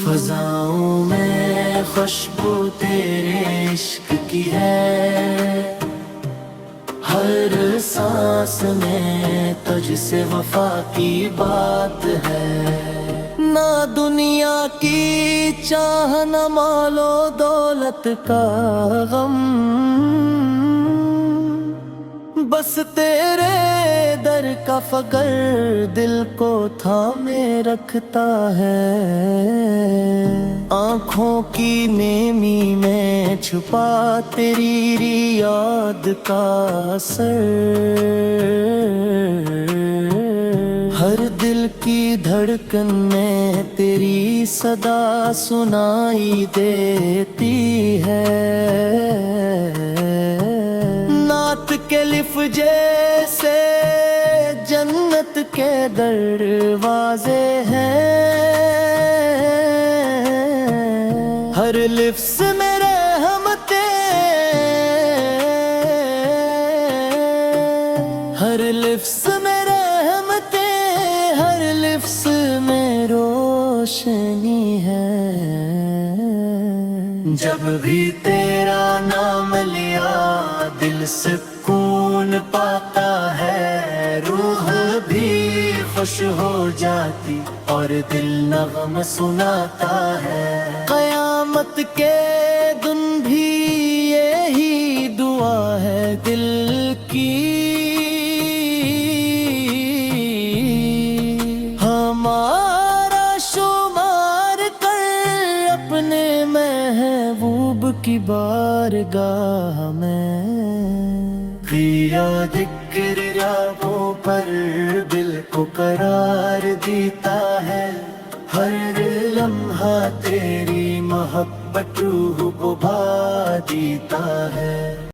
فضاؤں میں خوشبو تیرے عشق کی ہے، ہر سانس میں تجھ سے وفا کی بات ہے۔ نہ دنیا کی چاہ نہ مال و دولت کا غم، بس تیرے در کا فقر دل کو تھامے رکھتا ہے۔ آنکھوں کی نیمی میں چھپا تیری یاد کا اثر، ہر دل کی دھڑکن میں تیری صدا سنائی دیتی ہے۔ نعت کے لفظ جیسے جنت کے دروازے ہیں، ہر لفظ میں رحمتیں، ہر لفظ میں رحمتیں، ہر لفظ میں روشنی ہے۔ جب بھی تیرا نام لیا دل سکون پاتا ہے، روح بھی خوش ہو جاتی اور دل نغمہ سناتا ہے۔ قیامت کے دن بھی یہی دعا ہے دل کی، ہمارا شمار کر اپنے محبوب کی بارگاہ میں۔ کیا ذکر راتوں پر دل کو قرار دیتا ہے، ہر لمحہ تیری محبت روح کو بھا دیتا ہے۔